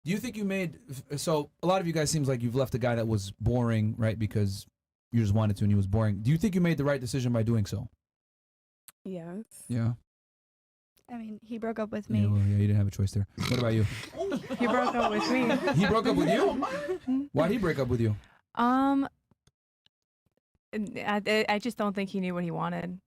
Do you think you made, so a lot of you guys seems like you've left a guy that was boring, right? Because you just wanted to and he was boring. Do you think you made the right decision by doing so? Yes. Yeah. I mean, he broke up with me. Yeah, well, yeah, you didn't have a choice there. What about you? He broke up with me. He broke up with you? Why'd he break up with you? I just don't think he knew what he wanted.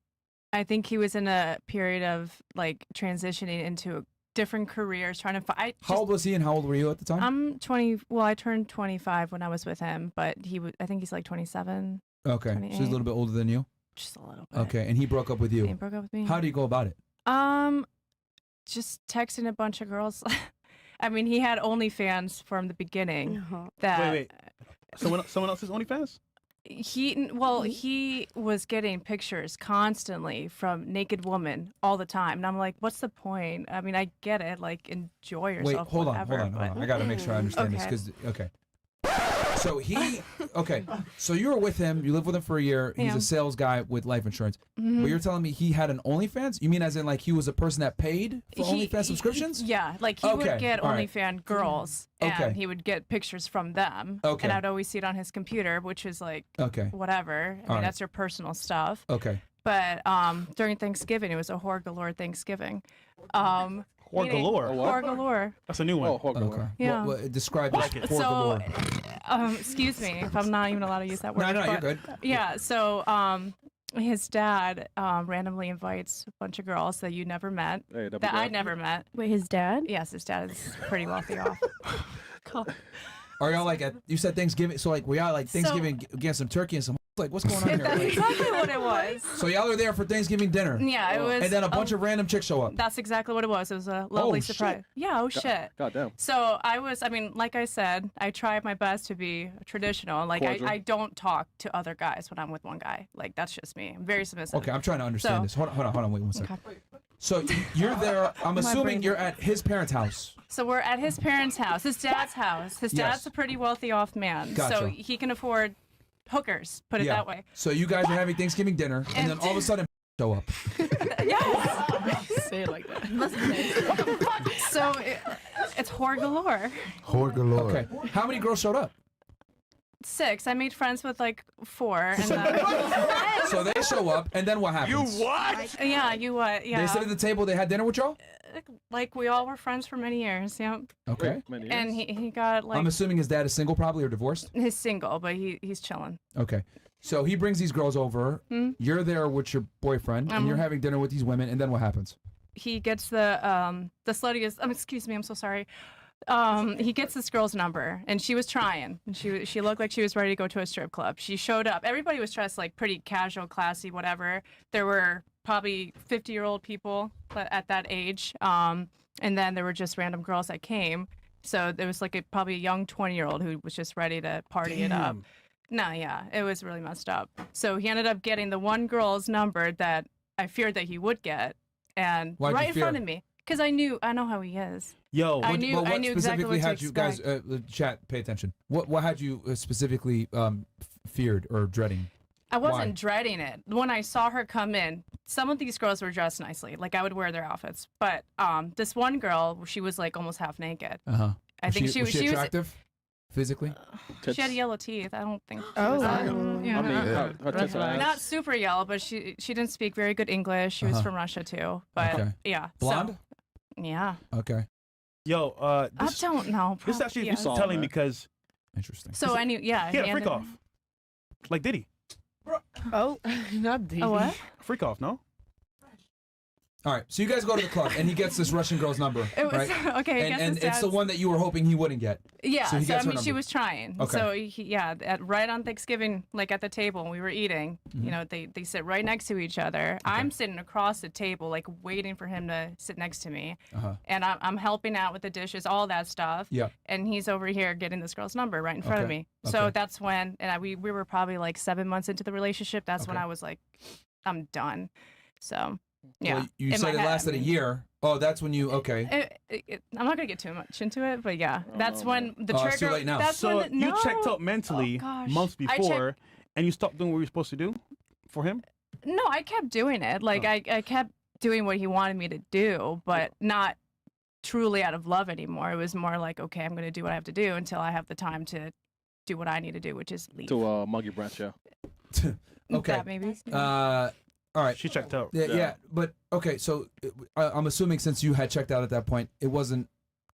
I think he was in a period of like transitioning into different careers, trying to find. How old was he and how old were you at the time? I'm 20. Well, I turned 25 when I was with him, but he was. I think he's like 27. Okay, 28. so he's a little bit older than you. Just a little bit. Okay, and he broke up with you. He broke up with me. How do you go about it? Just texting a bunch of girls. I mean, he had OnlyFans from the beginning. That Wait. Someone else's OnlyFans? He was getting pictures constantly from naked women all the time, and I'm like, what's the point? I mean, I get it, like enjoy yourself. Wait, hold on. But... I gotta make sure I understand this, because So so you were with him, you lived with him for a year, he's a sales guy with life insurance, but you're telling me he had an OnlyFans? You mean as in like he was a person that paid for OnlyFans subscriptions? Yeah, like he would get OnlyFans girls, and he would get pictures from them, and I'd always see it on his computer, which is like, whatever, I mean, that's your personal stuff. But during Thanksgiving, it was a whore galore Thanksgiving. Whore galore? Whore galore. That's a new one. Oh, whore galore. Yeah. Describe whore galore. Excuse me if I'm not even allowed to use that word. No, you're good. Yeah, so his dad randomly invites a bunch of girls that you never met, that I never met. Wait, his dad? Yes, his dad is pretty wealthy off. Are y'all like you said Thanksgiving? So like, were y'all like Thanksgiving getting some turkey and some like what's going on here? That's exactly what it was. So y'all are there for Thanksgiving dinner. Yeah, it was. And then a bunch of random chicks show up. That's exactly what it was. It was a lovely surprise. Shit. Yeah. Oh shit. God damn. So I mean, like I said, I tried my best to be traditional. Like I don't talk to other guys when I'm with one guy. Like that's just me. I'm very submissive. Okay, I'm trying to understand this. Hold on, wait one second. Okay. So you're there. I'm assuming you're at his parents' house. So we're at his parents' house, his dad's house. His dad's a pretty wealthy off man, so he can afford hookers. Put it that way. So you guys are having Thanksgiving dinner, and then all of a sudden show up. Yes. Say it like that. So it's whore galore. Whore galore. Okay. How many girls showed up? 6. I made friends with like 4. And so they show up, and then what happens? You what? Yeah, you what? Yeah. They sit at the table. They had dinner with y'all. Like we all were friends for many years. Yeah. Okay. And he got like. I'm assuming his dad is single, probably, or divorced. He's single, but he's chilling. Okay. So he brings these girls over. You're there with your boyfriend, and you're having dinner with these women, and then what happens? He gets the sluttiest. Excuse me, I'm so sorry. He gets this girl's number, and she was trying. And she looked like she was ready to go to a strip club. She showed up. Everybody was dressed like pretty casual, classy, whatever. There were probably 50-year-old people at that age, and then there were just random girls that came. So there was like probably a young 20-year-old who was just ready to party it up. No, yeah, it was really messed up. So he ended up getting the one girl's number that I feared that he would get, and right in front of me, because I know how he is. Yo, I knew exactly what to had you guys chat? Pay attention. What had you specifically feared or dreading? I wasn't dreading it. When I saw her come in, some of these girls were dressed nicely. Like I would wear their outfits, but this one girl, she was like almost half naked. I think she was attractive. Physically? She had yellow teeth. I don't think. Not super yellow, but she didn't speak very good English. She was from Russia too. But yeah. Blonde? So, yeah. Okay. Yo, I don't know. This is actually telling me because. Interesting. So I knew. Yeah. He had a freak off. Like Diddy. Oh, not Diddy. A what? Freak off, no? All right, so you guys go to the club, and he gets this Russian girl's number, right? Okay, and it's the one that you were hoping he wouldn't get. Yeah, so I mean, she was trying. Okay. So right on Thanksgiving, like at the table when we were eating, you know, they sit right next to each other. Okay. I'm sitting across the table, like waiting for him to sit next to me, and I'm helping out with the dishes, all that stuff. Yeah. And he's over here getting this girl's number right in front of me. So that's when, and we were probably like 7 months into the relationship. That's when I was like, I'm done. So. Yeah, well, you said it lasted a year. Oh, that's when you I'm not gonna get too much into it, but yeah, that's when the trigger. It's too late now. That's so when you checked out mentally months before, and you stopped doing what you were supposed to do for him. No, I kept doing it. Like I kept doing what he wanted me to do, but not truly out of love anymore. It was more like, okay, I'm going to do what I have to do until I have the time to do what I need to do, which is leave. To Muggy Branch, yeah. Okay. That maybe. All right. She checked out. Yeah. But okay. So I'm assuming since you had checked out at that point, it wasn't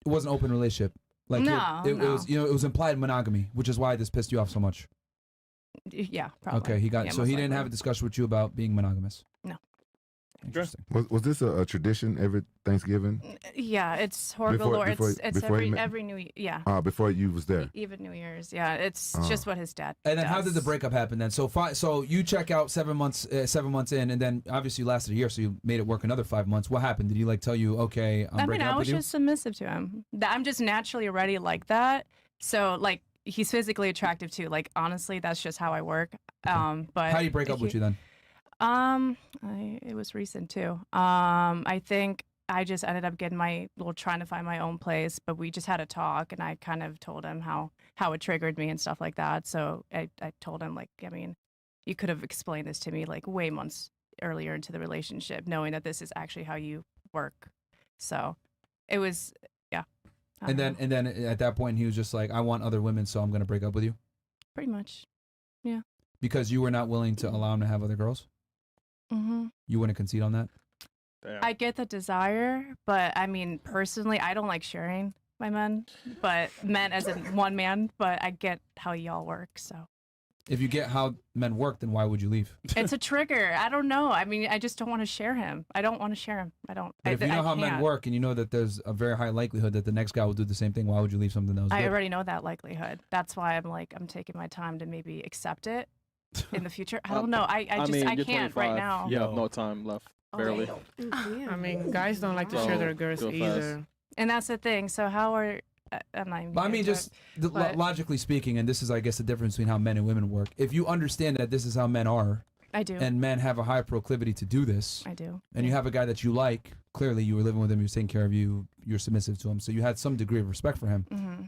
open relationship. Like No, it no. was, it was implied monogamy, which is why this pissed you off so much. Yeah, probably. Okay, he got Yeah, so most he didn't likely. have a discussion with you about being monogamous. No. Interesting. Was this a tradition every Thanksgiving? Yeah, it's Horgalore. Before It's he met- every New Yeah. Before you was there. Even New Year's. Yeah, it's just what his dad. And then how does. did the breakup happen then? So you check out 7 months in, and then obviously you lasted a year, so you made it work another 5 months. What happened? Did he like tell you, okay, I'm breaking up I with was you? just submissive to him. I'm just naturally already like that. So like he's physically attractive too. Like honestly, that's just how I work. But How do you break up with you then? It was recent too. I think I just ended up trying to find my own place, but we just had a talk, and I kind of told him how it triggered me and stuff like that. So I told him, like, I mean, you could have explained this to me like way months earlier into the relationship, knowing that this is actually how you work. So it was, yeah. And then at that point he was just like, I want other women, so I'm gonna break up with you. Pretty much, yeah. Because you were not willing to allow him to have other girls. Mm-hmm. You wouldn't concede on that. Damn. I get the desire, but I mean, personally, I don't like sharing my men, but men as in one man, but I get how y'all work, so. If you get how men work, then why would you leave? It's a trigger. I don't know. I mean, I just don't want to share him. I don't want to share him. I don't. But if you know how men can't. work, and you know that there's a very high likelihood that the next guy will do the same thing, why would you leave something that was I good? already know that likelihood. That's why I'm taking my time to maybe accept it in the future. I don't know. I mean, I you're can't 25. right now. You have no time left, barely. I mean, guys don't like to share their girls Go fast. either. And that's the thing. So how are am I? But I mean, just logically speaking, and this is, I guess, the difference between how men and women work. If you understand that this is how men are, I do. and men have a high proclivity to do this, I do. and you have a guy that you like, clearly you were living with him, he was taking care of you, you're submissive to him, so you had some degree of respect for him. Mm-hmm.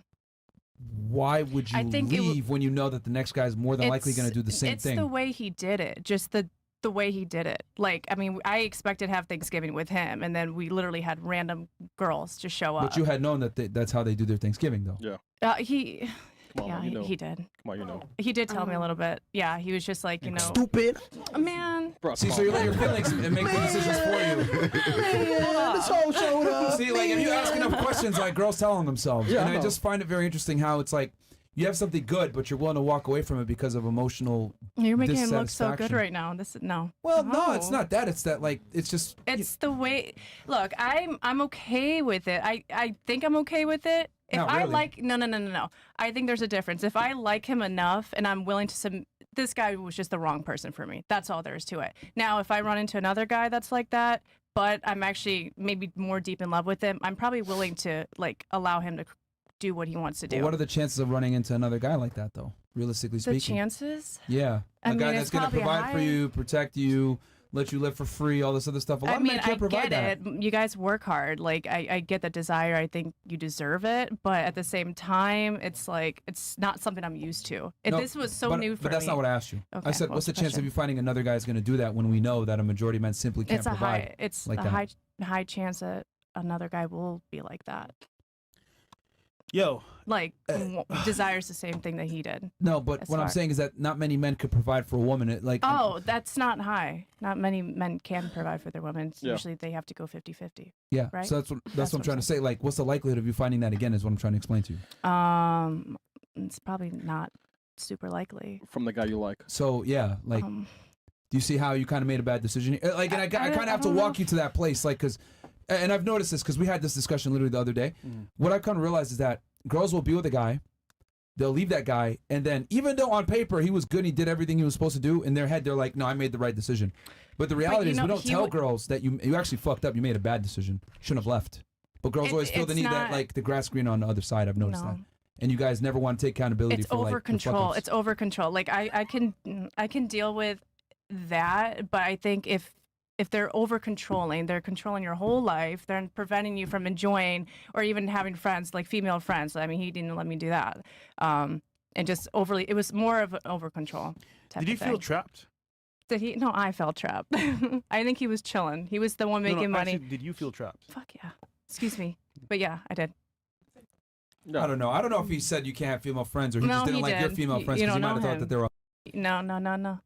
Why would you I think leave when you know that the next guy is more than likely going to do the same thing? It's the way he did it. Just the way he did it. Like, I mean, I expected to have Thanksgiving with him, and then we literally had random girls just show up. But you had known that that's how they do their Thanksgiving, though. Yeah. He Come on, Yeah, he did. Come on, you know. He did tell me a little bit. Yeah, he was just like, you know, Stupid. man. Bro, See, come so on, you let man. your feelings and make the decisions for you. This whole showed up. See, like, if you ask enough questions, like, girls tell on themselves. Yeah, And I I know. just find it very interesting how it's like, you have something good, but you're willing to walk away from it because of emotional You're making him look so good dissatisfaction. right now. This is no. Well, no, it's not that. It's that, like, it's just... It's the way. Look, I'm okay with it. I think I'm okay with it. If Not I really. like no. I think there's a difference. If I like him enough and I'm willing to this guy was just the wrong person for me. That's all there is to it. Now, if I run into another guy that's like that, but I'm actually maybe more deep in love with him, I'm probably willing to like allow him to do what he wants to do. Well, what are the chances of running into another guy like that, though? Realistically the speaking. chances? Yeah. I A guy mean, that's it's going to probably provide for high. you, protect you, let you live for free, all this other stuff. A lot I of mean, men I can't provide get that. it. You guys work hard. Like, I get the desire. I think you deserve it. But at the same time, it's like, it's not something I'm used to. No, This was so but, new for me. But that's not what I asked you. Okay, I said, what's the chance question? of you finding another guy who's going to do that when we know that a majority of men simply can't It's a provide? high, it's like a that. high chance that another guy will be like that. Yo, Like, desires the same thing that he did. No, but That's what I'm far. saying is that not many men could provide for a woman. Oh, that's not high. Not many men can provide for their women. Yeah. Usually they have to go 50-50. yeah. right? So that's what That's I'm what trying I'm to say. Like, what's the likelihood of you finding that again? Is what I'm trying to explain to you. It's probably not super likely. From the guy you like. So yeah, like, do you see how you kind of made a bad decision? Like, and I kind of have to don't know. walk you to that place, like, because, and I've noticed this because we had this discussion literally the other day. What I kind of realized is that girls will be with a guy, they'll leave that guy, and then even though on paper he was good, he did everything he was supposed to do, in their head they're like, no, I made the right decision. But the reality is, we don't tell girls that you actually fucked up, you made a bad decision, shouldn't have left. But girls always feel the it's need that, not- like, the grass green on the other side. I've noticed No. that. And you guys never want to take accountability It's for, like, over the fuck control. ups. It's over control. Like I can deal with that, but I think if they're over controlling, they're controlling your whole life. They're preventing you from enjoying or even having friends, like female friends. I mean, he didn't let me do that. And just overly, it was more of an over control type did you of feel thing. trapped? Did he? No, I felt trapped. I think he was chilling. He was the one making money. Actually, did you feel trapped? Fuck yeah. Excuse me. But yeah, I did. No. I don't know. I don't know if he said you can't have female friends or he No, just didn't he like your did. female You- friends you because he don't might have know thought that him. they were No.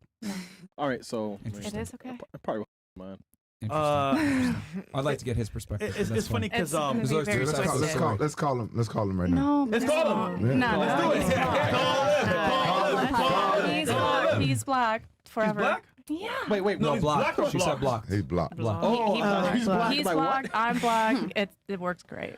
All right, so It Interesting. is okay. I probably mine. interesting. I'd like to get his perspective. It's funny because It's gonna be There's very always two sides to the twisted. Let's call him right now. No, Let's call him. Yeah. No, Let's no, do it. he's not. Call him. He's black. He's black forever. black? Yeah. Wait. No, No, he's block. black or She said block? block. He's blocked. Block. Oh, He- he's he's black. black. I'm black. It works great.